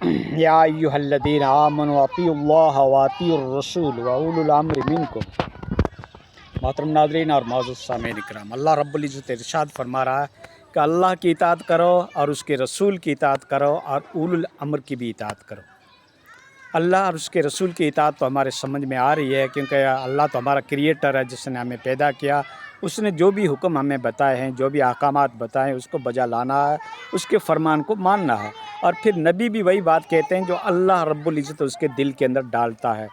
या अय्युहल्लज़ीना आमनू अतीउल्लाह व अतीउर्रसूल व उलुल अम्रि मिनकुम। मोहतरम नाज़रीन और मौजूद सामीन इकराम, अल्लाह रब्बुल इज़्ज़त इरशाद फरमा रहा है कि अल्लाह की इताअत करो और उसके रसूल की इताअत करो और उलुल अम्र की भी इताअत करो। अल्लाह और उसके रसूल की इताअत तो हमारे समझ में आ रही है, क्योंकि अल्लाह तो हमारा क्रिएटर है जिसने हमें पैदा किया। उसने जो भी हुक्म हमें बताए हैं, जो भी अहकामात बताए हैं, उसको बजा लाना है, उसके फरमान को मानना है। और फिर नबी भी वही बात कहते हैं जो अल्लाह रब्बुल इज़्ज़त उसके दिल के अंदर डालता है।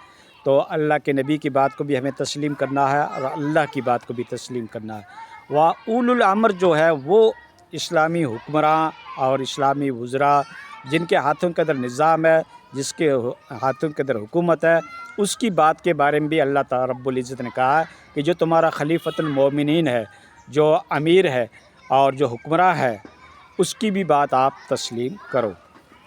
तो अल्लाह के नबी की बात को भी हमें तस्लीम करना है और अल्लाह की बात को भी तस्लीम करना है। व उलुल अम्र जो है वो इस्लामी हुक्मरान और इस्लामी वज़रा जिनके हाथों के अंदर निज़ाम है, जिसके हाथों के अंदर हुकूमत है, उसकी बात के बारे में भी अल्लाह ताला रब्बुल इज़्ज़त ने कहा है कि जो तुम्हारा खलीफतुल मोमिनीन है, जो अमीर है और जो हुक्मरान है, उसकी भी बात आप तस्लीम करो।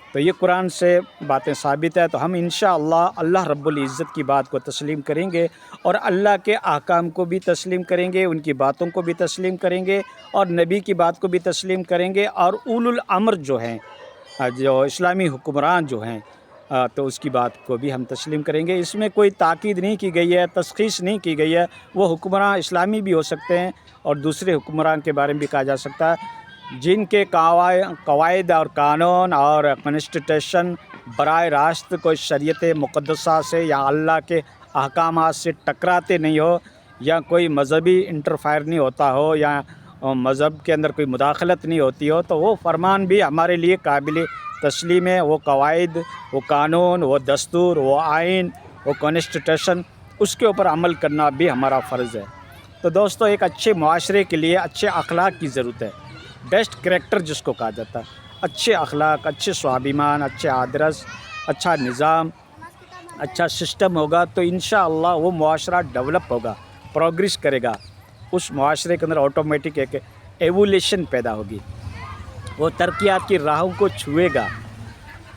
तो ये कुरान से बातें साबित है। तो हम इंशाअल्लाह अल्लाह रब्बुल इज़्ज़त की बात को तस्लीम करेंगे और अल्लाह के अहकाम को भी तस्लीम करेंगे, उनकी बातों को भी तस्लीम करेंगे और नबी की बात को भी तस्लीम करेंगे। और उलुल अम्र जो हैं, जो इस्लामी हुक्मरान जो हैं, तो उसकी बात को भी हम तस्लीम करेंगे। इसमें कोई ताकीद नहीं की गई है, तशख़ीस नहीं की गई है। वो हुक्मरान इस्लामी भी हो सकते हैं और दूसरे हुक्मरान के बारे में भी कहा जा सकता है जिनके कवायद और कानून और कॉन्स्टिट्यूशन बराह रास्त कोई शरीयत मुक़द्दसा से या अल्लाह के अहकामात से टकराते नहीं हो, या कोई मज़हबी इंटरफायर नहीं होता हो, या मज़हब के अंदर कोई मुदाखलत नहीं होती हो, तो वो फरमान भी हमारे लिए काबिल तस्लीम है। वो कवायद, वो कानून, वो दस्तूर, वो आइन, वो कॉन्स्टिट्यूशन, उसके ऊपर अमल करना भी हमारा फ़र्ज़ है। तो दोस्तों, एक अच्छे मुआशरे के लिए अच्छे अखलाक की ज़रूरत है। बेस्ट करैक्टर जिसको कहा जाता है, अच्छे अखलाक, अच्छे स्वाभिमान, अच्छे आदर्श, अच्छा निज़ाम, अच्छा सिस्टम होगा तो इंशाअल्लाह वो मुआशरा डेवलप होगा, प्रोग्रेस करेगा। उस मुआशरे के अंदर ऑटोमेटिक एक एवोल्यूशन पैदा होगी, वो तरक्यात की राहों को छुएगा।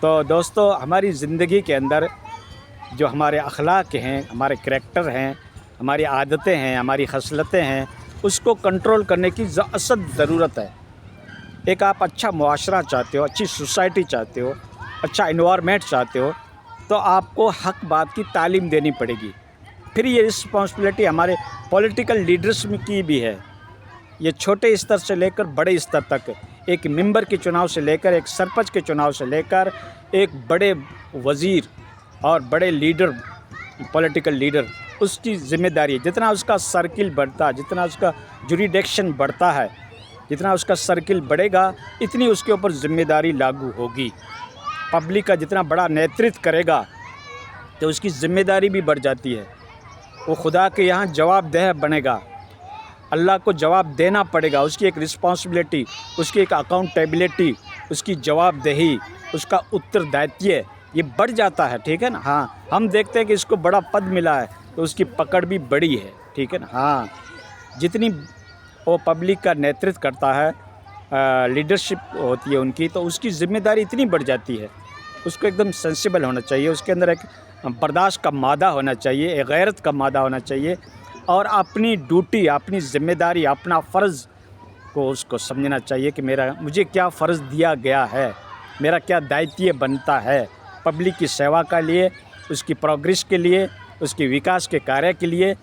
तो दोस्तों, हमारी ज़िंदगी के अंदर जो हमारे अखलाक हैं, हमारे करैक्टर हैं, हमारी आदतें हैं, हमारी खसलतें हैं, उसको कंट्रोल करने की असद ज़रूरत है। एक आप अच्छा मुआशरा चाहते हो, अच्छी सोसाइटी चाहते हो, अच्छा एनवायरनमेंट चाहते हो, तो आपको हक़ बात की तालीम देनी पड़ेगी। फिर ये रिस्पॉन्सिबिलिटी हमारे पॉलिटिकल लीडर्स की भी है। ये छोटे स्तर से लेकर बड़े स्तर तक, एक मेंबर के चुनाव से लेकर, एक सरपंच के चुनाव से लेकर, एक बड़े वज़ीर और बड़े लीडर, पॉलिटिकल लीडर, उसकी ज़िम्मेदारी, जितना उसका सर्किल बढ़ता, जितना उसका जुरिडिक्शन बढ़ता है, जितना उसका सर्किल बढ़ेगा, इतनी उसके ऊपर ज़िम्मेदारी लागू होगी। पब्लिक का जितना बड़ा नेतृत्व करेगा तो उसकी ज़िम्मेदारी भी बढ़ जाती है। वो खुदा के यहाँ जवाबदेह बनेगा, अल्लाह को जवाब देना पड़ेगा। उसकी एक रिस्पॉन्सिबिलिटी, उसकी एक अकाउंटेबिलिटी, उसकी जवाबदेही, उसका उत्तरदायित्व ये बढ़ जाता है। ठीक है ना। हाँ, हम देखते हैं कि इसको बड़ा पद मिला है तो उसकी पकड़ भी बड़ी है। ठीक है ना। हाँ, जितनी वो पब्लिक का नेतृत्व करता है, लीडरशिप होती है उनकी, तो उसकी ज़िम्मेदारी इतनी बढ़ जाती है। उसको एकदम सेंसिबल होना चाहिए, उसके अंदर एक बर्दाश्त का मादा होना चाहिए, एक गैरत का मादा होना चाहिए, और अपनी ड्यूटी, अपनी ज़िम्मेदारी, अपना फ़र्ज़ को उसको समझना चाहिए कि मुझे क्या फ़र्ज़ दिया गया है, मेरा क्या दायित्व बनता है पब्लिक की सेवा के लिए, उसकी प्रोग्रेस के लिए, उसके विकास के कार्य के लिए,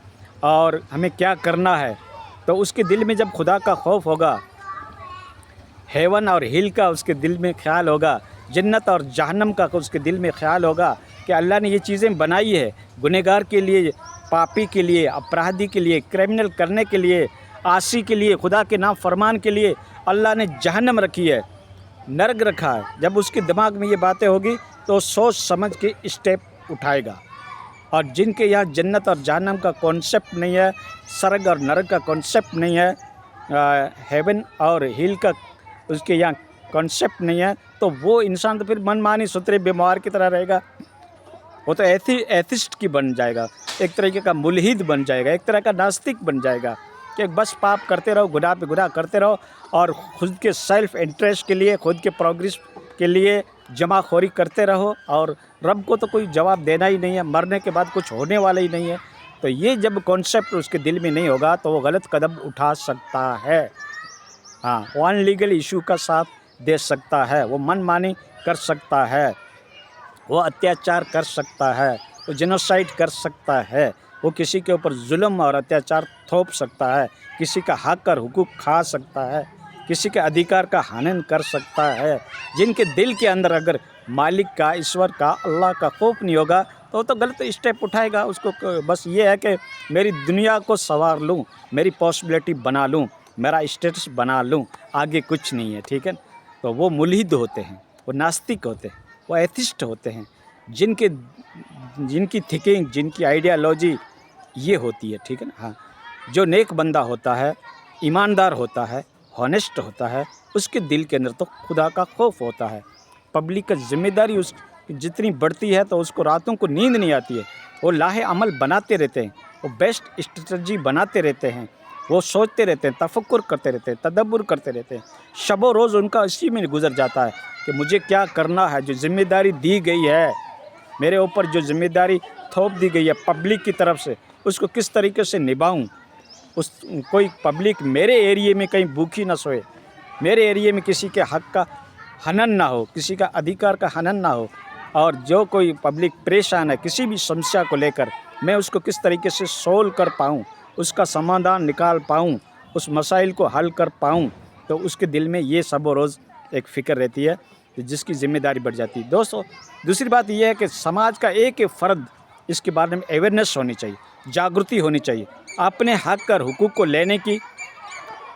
और हमें क्या करना है। तो उसके दिल में जब खुदा का खौफ होगा, हेवन और हिल का उसके दिल में ख्याल होगा, जन्नत और जहन्नम का उसके दिल में ख्याल होगा कि अल्लाह ने ये चीज़ें बनाई है गुनहगार के लिए, पापी के लिए, अपराधी के लिए, क्रिमिनल करने के लिए, आसी के लिए, खुदा के नाम फरमान के लिए अल्लाह ने जहन्नम रखी है, नर्क रखा है। जब उसके दिमाग में ये बातें होगी तो सोच समझ के स्टेप उठाएगा। और जिनके यहाँ जन्नत और जहन्नम का कॉन्सेप्ट नहीं है, स्वर्ग और नरक का कॉन्सेप्ट नहीं है, हेवन और हिल का उसके यहाँ कॉन्सेप्ट नहीं है, तो वो इंसान तो फिर मनमानी सुतरे बीमार की तरह रहेगा। वो तो एथिस्ट की बन जाएगा, एक तरीके का मुल्हिद बन जाएगा, एक तरह का नास्तिक बन जाएगा कि बस पाप करते रहो, गुनाह पे गुनाह करते रहो, और ख़ुद के सेल्फ़ इंटरेस्ट के लिए, खुद के प्रोग्रेस के लिए जमाखोरी करते रहो, और रब को तो कोई जवाब देना ही नहीं है, मरने के बाद कुछ होने वाला ही नहीं है। तो ये जब कॉन्सेप्ट उसके दिल में नहीं होगा तो वो गलत कदम उठा सकता है। हाँ, वो अनलीगल इशू का साथ दे सकता है, वो मनमानी कर सकता है। وہ अत्याचार कर सकता है, वो जेनोसाइड कर सकता है, वो किसी के ऊपर जुल्म और अत्याचार थोप सकता है, किसी का हक और हुकूक खा सकता है, किसी के अधिकार का हनन कर सकता है। जिनके दिल के अंदर अगर मालिक का, ईश्वर का, अल्लाह का खौफ नहीं होगा तो वो तो गलत स्टेप उठाएगा। उसको बस ये है कि मेरी दुनिया को संवार लूँ, मेरी पॉसिबिलिटी बना लूँ, मेरा स्टेटस बना लूँ, आगे कुछ नहीं है, ठीक है। तो वो मुल्हिद होते हैं, वो नास्तिक होते हैं, वो एथिस्ट होते हैं, जिनकी थिंकिंग, जिनकी आइडियालॉजी ये होती है, ठीक है ना। हाँ, जो नेक बंदा होता है, ईमानदार होता है, हॉनेस्ट होता है, उसके दिल के अंदर तो खुदा का खौफ होता है। पब्लिक का जिम्मेदारी उस जितनी बढ़ती है तो उसको रातों को नींद नहीं आती है। वो लाहे अमल बनाते रहते हैं, वो बेस्ट स्ट्रेटजी बनाते रहते हैं, वो सोचते रहते हैं, तफक्कुर करते रहते हैं, तदब्बुर करते रहते हैं। शबो रोज़ उनका इसी में गुजर जाता है कि मुझे क्या करना है, जो ज़िम्मेदारी दी गई है मेरे ऊपर, जो ज़िम्मेदारी थोप दी गई है पब्लिक की तरफ से, उसको किस तरीके से निभाऊं। कोई पब्लिक मेरे एरिए में कहीं भूखी ना सोए, मेरे एरिए में किसी के हक़ का हनन ना हो, किसी का अधिकार का हनन ना हो, और जो कोई पब्लिक परेशान है किसी भी समस्या को लेकर, मैं उसको किस तरीके से सोल्व कर पाऊँ, उसका समाधान निकाल पाऊँ, उस मसाइल को हल कर पाऊँ। तो उसके दिल में ये सब रोज़ एक फ़िक्र रहती है, जिसकी ज़िम्मेदारी बढ़ जाती है। दोस्तों, दूसरी बात यह है कि समाज का एक एक फ़र्द इसके बारे में अवेयरनेस होनी चाहिए, जागृति होनी चाहिए, अपने हक़ और हुकूक को लेने की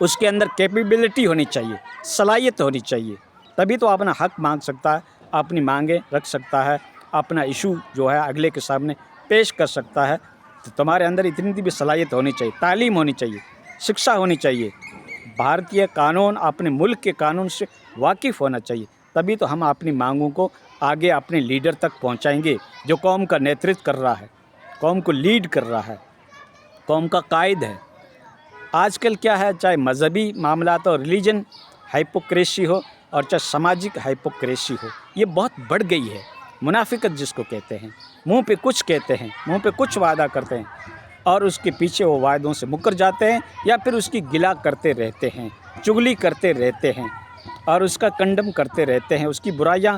उसके अंदर कैपेबिलिटी होनी चाहिए, सलाहियत होनी चाहिए। तभी तो अपना हक़ मांग सकता है, अपनी मांगें रख सकता है, अपना इशू जो है अगले के सामने पेश कर सकता है। तो तुम्हारे अंदर इतनी भी सलाहियत होनी चाहिए, तालीम होनी चाहिए, शिक्षा होनी चाहिए, भारतीय कानून, अपने मुल्क के कानून से वाकिफ़ होना चाहिए। तभी तो हम अपनी मांगों को आगे अपने लीडर तक पहुंचाएंगे, जो कौम का नेतृत्व कर रहा है, कौम को लीड कर रहा है, कौम का कायद है। आजकल क्या है, चाहे मजहबी मामला तो रिलीजन हाइपोक्रेसी हो और चाहे सामाजिक हाइपोक्रेसी हो, ये बहुत बढ़ गई है। मुनाफिकत जिसको कहते हैं, मुंह पे कुछ कहते हैं, मुंह पे कुछ वादा करते हैं और उसके पीछे वो वायदों से मुकर जाते हैं, या फिर उसकी गिला करते रहते हैं, चुगली करते रहते हैं और उसका कंडम करते रहते हैं। उसकी बुराइयां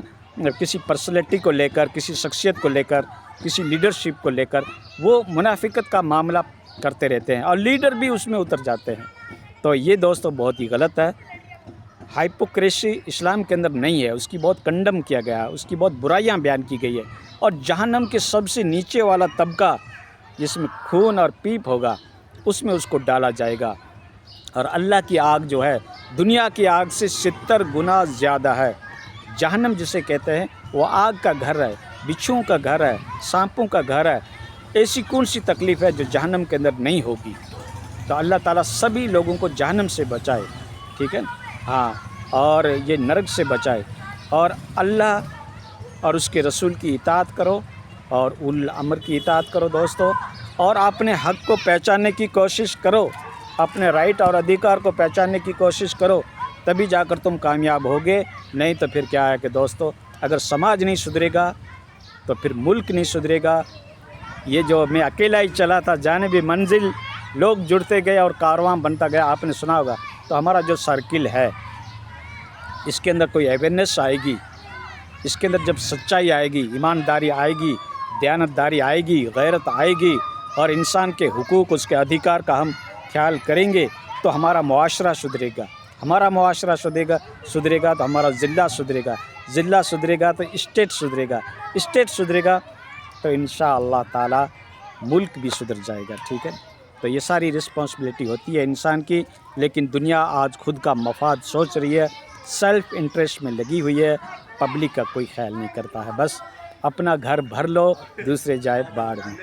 किसी पर्सनैलिटी को लेकर, किसी शख्सियत को लेकर, किसी लीडरशिप को लेकर वो मुनाफिकत का मामला करते रहते हैं और लीडर भी उसमें उतर जाते हैं। तो ये दोस्तों बहुत ही गलत है। हाइपोक्रेसी इस्लाम के अंदर नहीं है, उसकी बहुत कंडम किया गया है, उसकी बहुत बुराइयां बयान की गई है। और जहन्नम के सबसे नीचे वाला तबका जिसमें खून और पीप होगा, उसमें उसको डाला जाएगा। और अल्लाह की आग जो है दुनिया की आग से 70 गुना ज़्यादा है। जहन्नम जिसे कहते हैं वो आग का घर है, बिच्छुओं का घर है, सांपों का घर है। ऐसी कौन सी तकलीफ़ है जो जहन्नम के अंदर नहीं होगी। तो अल्लाह ताला सभी लोगों को जहन्नम से बचाए, ठीक है। हाँ, और ये नरक से बचाए। और अल्लाह और उसके रसूल की इताअत करो और उल अमर की इताअत करो दोस्तों, और अपने हक़ को पहचानने की कोशिश करो, अपने राइट और अधिकार को पहचानने की कोशिश करो, तभी जाकर तुम कामयाब होगे। नहीं तो फिर क्या है कि दोस्तों, अगर समाज नहीं सुधरेगा तो फिर मुल्क नहीं सुधरेगा। ये जो मैं अकेला ही चला था, जाने भी मंजिल, लोग जुड़ते गए और कारवां बनता गया, आपने सुना होगा। तो हमारा जो सर्किल है, इसके अंदर कोई अवेयरनेस आएगी, इसके अंदर जब सच्चाई आएगी, ईमानदारी आएगी, दयानतदारी आएगी, गैरत आएगी और इंसान के हुकूक, उसके अधिकार का हम ख्याल करेंगे, तो हमारा मुआशरा सुधरेगा। हमारा मुआशरा सुधरेगा तो हमारा ज़िला सुधरेगा, ज़िला सुधरेगा तो स्टेट सुधरेगा, स्टेट सुधरेगा तो इंशाअल्लाह ताला मुल्क भी सुधर जाएगा, ठीक है। तो ये सारी रिस्पॉन्सिबिलिटी होती है इंसान की। लेकिन दुनिया आज खुद का मफाद सोच रही है, सेल्फ़ इंटरेस्ट में लगी हुई है, पब्लिक का कोई ख्याल नहीं करता है। बस अपना घर भर लो, दूसरे जाए बाढ़ में।